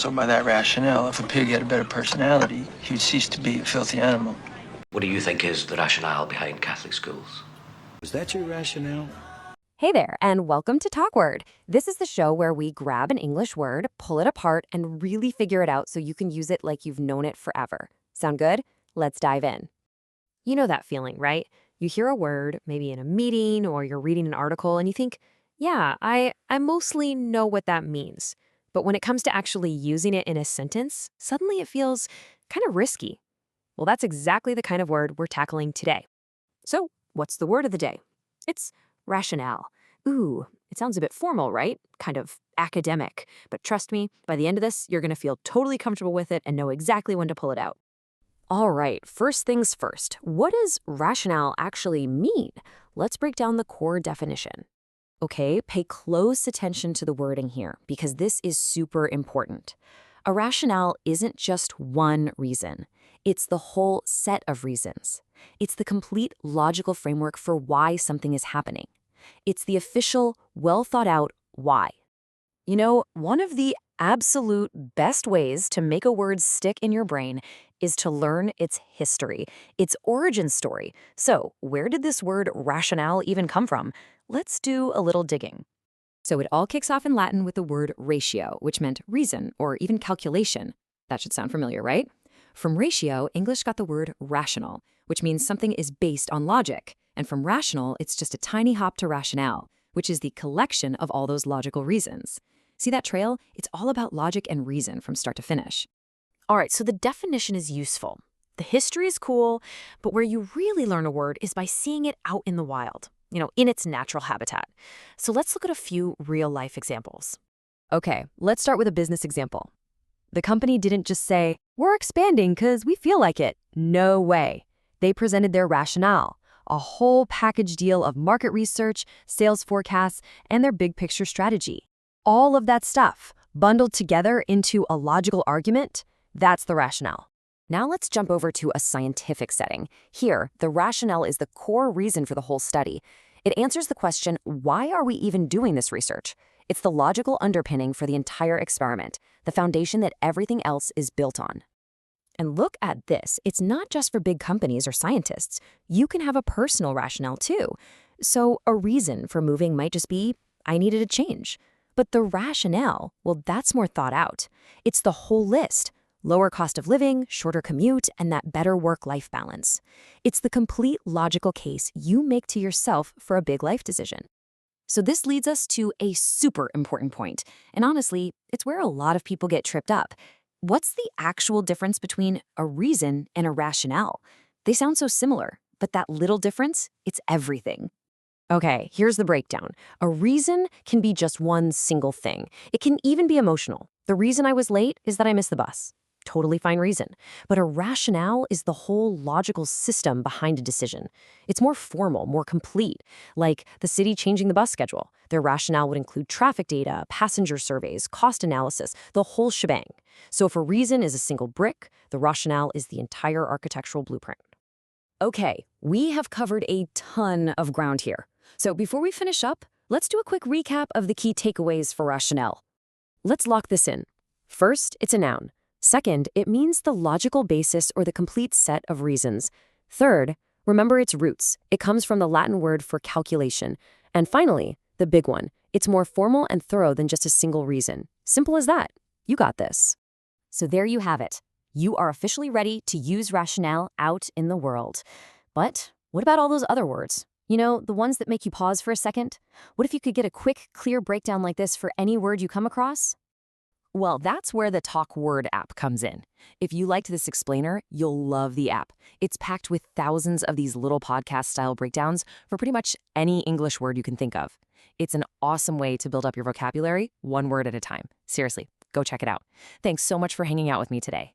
So by that rationale, if a pig had a better personality, he would cease to be a filthy animal. What do you think is the rationale behind Catholic schools? Is that your rationale? Hey there, and welcome to Talk Word. This is the show where we grab an English word, pull it apart, and really figure it out so you can use it like you've known it forever. Sound good? Let's dive in. You know that feeling, right? You hear a word, maybe in a meeting or you're reading an article, and you think, yeah, I mostly know what that means. But when it comes to actually using it in a sentence, suddenly it feels kind of risky. Well, that's exactly the kind of word we're tackling today. So, what's the word of the day? It's rationale. Ooh, it sounds a bit formal, right? Kind of academic. But trust me, by the end of this, you're going to feel totally comfortable with it and know exactly when to pull it out. All right, first things first. What does rationale actually mean? Let's break down the core definition. Okay, pay close attention to the wording here because this is super important. A rationale isn't just one reason. It's the whole set of reasons. It's the complete logical framework for why something is happening. It's the official, well-thought-out why. You know, one of the absolute best ways to make a word stick in your brain is to learn its history, its origin story. So, where did this word rationale even come from? Let's do a little digging. So it all kicks off in Latin with the word ratio, which meant reason or even calculation. That should sound familiar, right? From ratio, English got the word rational, which means something is based on logic. And from rational, it's just a tiny hop to rationale, which is the collection of all those logical reasons. See that trail? It's all about logic and reason from start to finish. All right, so the definition is useful. The history is cool, but where you really learn a word is by seeing it out in the wild, in its natural habitat. So let's look at a few real-life examples. Okay, let's start with a business example. The company didn't just say, we're expanding because we feel like it. No way. They presented their rationale, a whole package deal of market research, sales forecasts, and their big picture strategy. All of that stuff bundled together into a logical argument, that's the rationale. Now let's jump over to a scientific setting. Here, the rationale is the core reason for the whole study. It answers the question, why are we even doing this research? It's the logical underpinning for the entire experiment, the foundation that everything else is built on. And look at this. It's not just for big companies or scientists. You can have a personal rationale too. So a reason for moving might just be, I needed a change. But the rationale, well, that's more thought out. It's the whole list. Lower cost of living, shorter commute, and that better work-life balance. It's the complete logical case you make to yourself for a big life decision. So this leads us to a super important point. And honestly, it's where a lot of people get tripped up. What's the actual difference between a reason and a rationale? They sound so similar, but that little difference, it's everything. Okay, here's the breakdown. A reason can be just one single thing. It can even be emotional. The reason I was late is that I missed the bus. Totally fine reason. But a rationale is the whole logical system behind a decision. It's more formal, more complete, like the city changing the bus schedule. Their rationale would include traffic data, passenger surveys, cost analysis, the whole shebang. So if a reason is a single brick, the rationale is the entire architectural blueprint. Okay, we have covered a ton of ground here. So before we finish up, let's do a quick recap of the key takeaways for rationale. Let's lock this in. First, it's a noun. Second, it means the logical basis or the complete set of reasons. Third, remember its roots. It comes from the Latin word for calculation. And finally, the big one. It's more formal and thorough than just a single reason. Simple as that. You got this. So there you have it. You are officially ready to use rationale out in the world. But what about all those other words? The ones that make you pause for a second? What if you could get a quick, clear breakdown like this for any word you come across? Well, that's where the Talk Word app comes in. If you liked this explainer, you'll love the app. It's packed with thousands of these little podcast-style breakdowns for pretty much any English word you can think of. It's an awesome way to build up your vocabulary, one word at a time. Seriously, go check it out. Thanks so much for hanging out with me today.